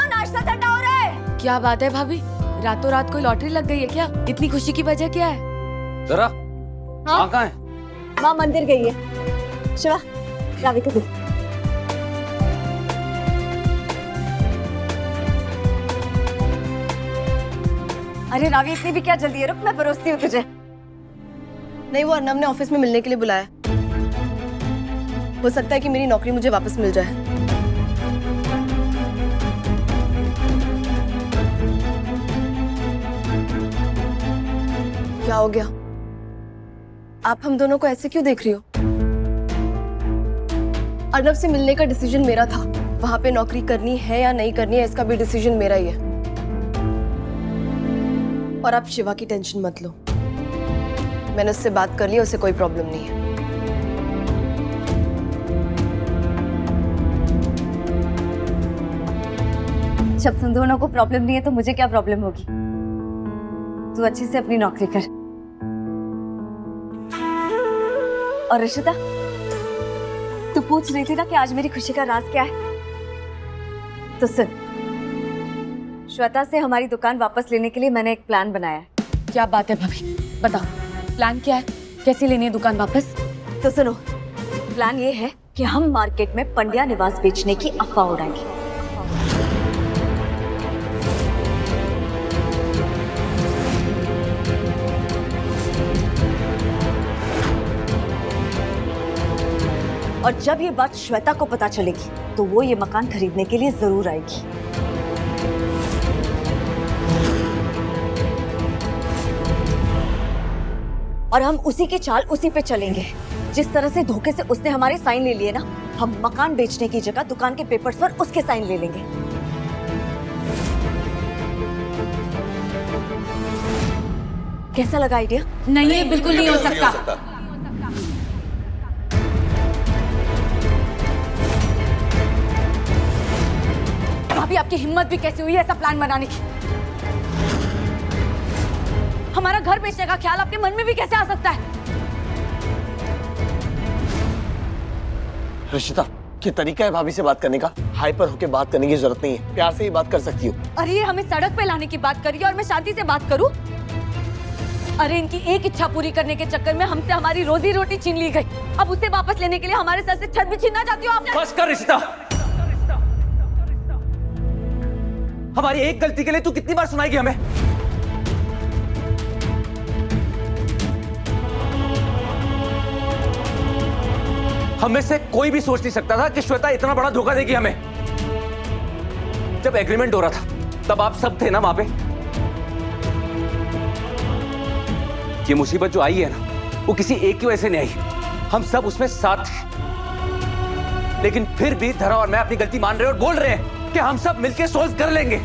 आओ, नाश्ता ठंडा हो रहा है। क्या बात है भाभी, रातों रात कोई लॉटरी लग गई है क्या? इतनी खुशी की वजह क्या है? जरा हाँ? कहाँ है? माँ मंदिर गई है। शिवा, रावी को दे। अरे रावी, इतनी भी क्या जल्दी है? रुक, मैं परोसती हूँ तुझे। नहीं, वो अर्नब ने ऑफिस में मिलने के लिए बुलाया। हो सकता है कि मेरी नौकरी मुझे वापस मिल जाए। क्या हो गया? आप हम दोनों को ऐसे क्यों देख रही हो? अर्नब से मिलने का डिसीजन मेरा था। वहां पे नौकरी करनी है या नहीं करनी है, इसका भी डिसीजन मेरा ही है। और आप शिवा की टेंशन मत लो, मैंने उससे बात कर ली, उसे कोई प्रॉब्लम नहीं है। जब तुम दोनों को प्रॉब्लम नहीं है तो मुझे क्या प्रॉब्लम होगी? तू अच्छे से अपनी नौकरी कर। और रिशिता, तू पूछ रही थी ना कि आज मेरी खुशी का राज क्या है? तो सुन, श्वेता से हमारी दुकान वापस लेने के लिए मैंने एक प्लान बनाया है। क्या बात है भाभी, बताओ प्लान क्या है? कैसे लेनी है दुकान वापस? तो सुनो, प्लान ये है कि हम मार्केट में पंड्या निवास बेचने की अफवाह उड़ाएंगे। और जब ये बात श्वेता को पता चलेगी तो वो ये मकान खरीदने के लिए जरूर आएगी। और हम उसी की चाल उसी पे चलेंगे। जिस तरह से धोखे से उसने हमारे साइन ले लिए ना, हम मकान बेचने की जगह दुकान के पेपर्स पर उसके साइन ले लेंगे। कैसा लगा आइडिया? नहीं, ये बिल्कुल नहीं हो सकता। भाभी, आपकी हिम्मत भी कैसे हुई ऐसा प्लान बनाने की? हमारा घर बेचने का ख्याल आपके मन में भी कैसे आ सकता है? रिशिता, ये तरीका है भाभी से बात करने का। हाइपर होके बात करने की जरूरत नहीं है, प्यार से ही बात कर सकती हो। अरे ये हमें सड़क पे लाने की बात करी और मैं शांति से बात करूं? अरे इनकी एक इच्छा पूरी करने के चक्कर में हमसे हमारी रोजी रोटी छीन ली गई। अब उसे वापस लेने के लिए हमारे सर से छत भी छीनना चाहती हो आप? बस कर रिश्ता। हमारी एक गलती के लिए तू कितनी बार सुनाएगी हमें? हम में से कोई भी सोच नहीं सकता था कि श्वेता इतना बड़ा धोखा देगी हमें। जब एग्रीमेंट हो रहा था तब आप सब थे ना वहां पे। ये मुसीबत जो आई है ना, वो किसी एक की वजह से नहीं आई, हम सब उसमें साथ थे। लेकिन फिर भी धरा और मैं अपनी गलती मान रहे हैं और बोल रहे हैं कि हम सब मिलकर सोल्व कर लेंगे।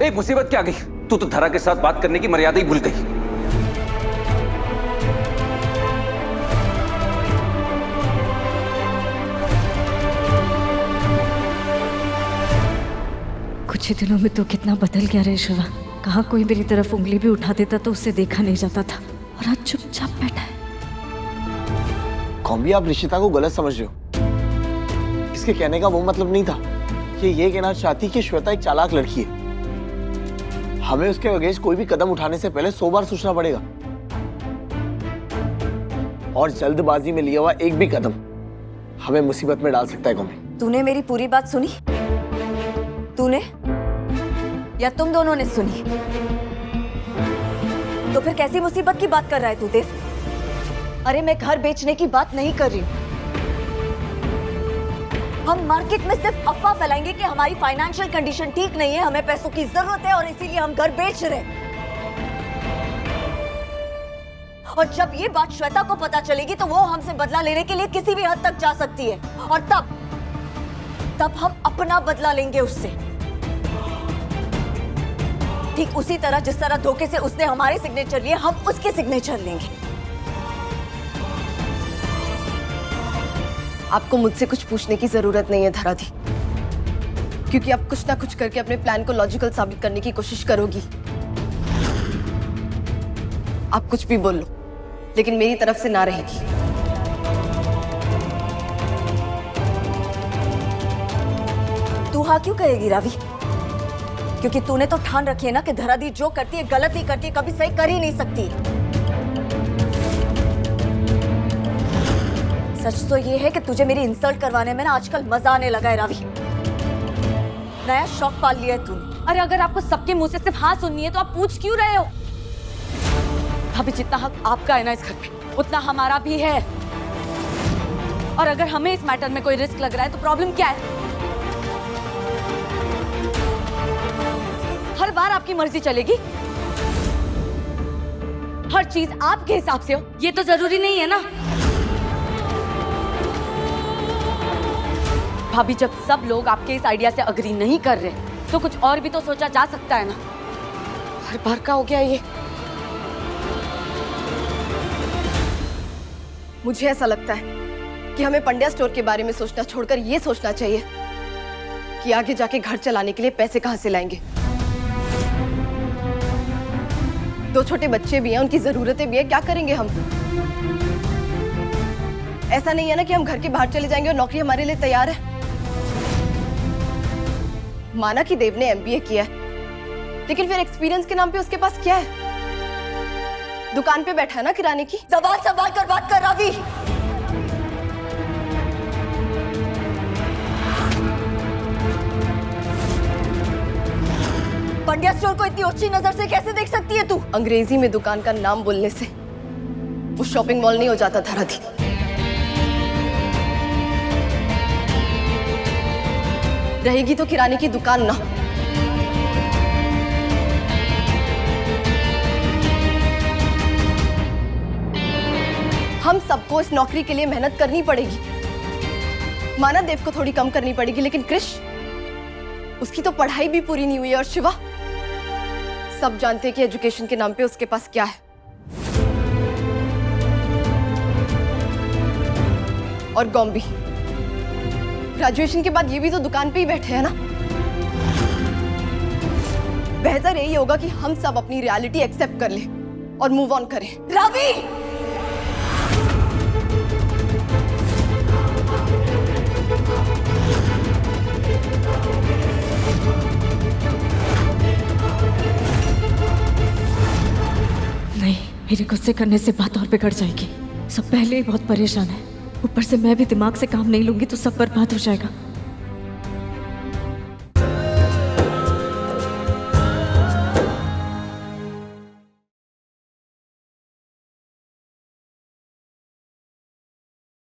एक मुसीबत क्या आ गई, तू तो धरा के साथ बात करने की मर्यादा ही भूल गई। कुछ ही दिनों में तो कितना बदल गया रे शिवा। कहाँ कोई मेरी तरफ उंगली भी उठा देता तो उससे देखा नहीं जाता था, और आज चुपचाप बैठा है। कौन भी आप रिशिता को गलत समझ रहे हो। इसके कहने का वो मतलब नहीं था कि ये कहना चाहती कि श्वेता एक चालाक लड़की है। हमें उसके अगेंस्ट कोई भी कदम उठाने से पहले 100 बार सोचना पड़ेगा, और जल्दबाजी में लिया हुआ एक भी कदम हमें मुसीबत में डाल सकता है। कौमी, तूने मेरी पूरी बात सुनी? तूने या तुम दोनों ने सुनी? तो फिर कैसी मुसीबत की बात कर रहा है तू देव? अरे मैं घर बेचने की बात नहीं कर रही हूं। हम मार्केट में सिर्फ अफवाह फैलाएंगे कि हमारी फाइनेंशियल कंडीशन ठीक नहीं है, हमें पैसों की जरूरत है और इसीलिए हम घर बेच रहे हैं। और जब ये बात श्वेता को पता चलेगी तो वो हमसे बदला लेने के लिए किसी भी हद तक जा सकती है, और तब हम अपना बदला लेंगे उससे। ठीक उसी तरह जिस तरह धोखे से उसने हमारे सिग्नेचर लिए, हम उसके सिग्नेचर लेंगे। आपको मुझसे कुछ पूछने की जरूरत नहीं है धराधी, क्योंकि आप कुछ ना कुछ करके अपने प्लान को लॉजिकल साबित करने की कोशिश करोगी। आप कुछ भी बोल लो, लेकिन मेरी तरफ से ना रहेगी। तू हाँ क्यों कहेगी रावी? क्योंकि तूने तो ठान रखी है ना कि धरा दी जो करती है गलत ही करती है, कभी सही कर ही नहीं सकती। सच तो ये है कि तुझे मेरी इंसल्ट करवाने में ना आजकल मजा आने लगा है रावी। नया शौक पाल लिया है तूने। अरे अगर आपको सबके मुंह से सिर्फ हाँ सुननी है तो आप पूछ क्यों रहे हो? भाभी जितना हक आपका है ना इस घर पे, उतना हमारा भी है। और अगर हमें इस मैटर में कोई रिस्क लग रहा है तो प्रॉब्लम क्या है? हर बार आपकी मर्जी चलेगी, हर चीज आपके हिसाब से हो, ये तो जरूरी नहीं है ना। भाभी जब सब लोग आपके इस आइडिया से अग्री नहीं कर रहे तो कुछ और भी तो सोचा जा सकता है ना। हर बार का हो गया ये। मुझे ऐसा लगता है कि हमें पंड्या स्टोर के बारे में सोचना छोड़कर ये सोचना चाहिए कि आगे जाके घर चलाने के लिए पैसे कहां से लाएंगे। 2 छोटे बच्चे भी हैं, उनकी जरूरतें भी है, क्या करेंगे हम? ऐसा नहीं है ना कि हम घर के बाहर चले जाएंगे और नौकरी हमारे लिए तैयार है। माना कि देव ने MBA किया है, लेकिन फिर एक्सपीरियंस के नाम पे उसके पास क्या है? दुकान पे बैठा है ना किराने की। जबान संभाल कर बात कर रावी। पंड्या स्टोर को इतनी ऊंची नजर से कैसे देख सकती है तू? अंग्रेजी में दुकान का नाम बोलने से वो शॉपिंग मॉल नहीं हो जाता धराधी। रहेगी तो किराने की दुकान ना। हम सबको इस नौकरी के लिए मेहनत करनी पड़ेगी। माना देव को थोड़ी कम करनी पड़ेगी, लेकिन कृष, उसकी तो पढ़ाई भी पूरी नहीं हुई है। और शिवा, सब जानते हैं कि एजुकेशन के नाम पे उसके पास क्या है। और गॉम्बी ग्रेजुएशन के बाद ये भी तो दुकान पे ही बैठे हैं ना। बेहतर यही होगा कि हम सब अपनी रियलिटी एक्सेप्ट कर ले और मूव ऑन करें। रावी, नहीं, मेरे गुस्से करने से बात और बिगड़ जाएगी। सब पहले ही बहुत परेशान है, ऊपर से मैं भी दिमाग से काम नहीं लूंगी तो सब बर्बाद हो जाएगा।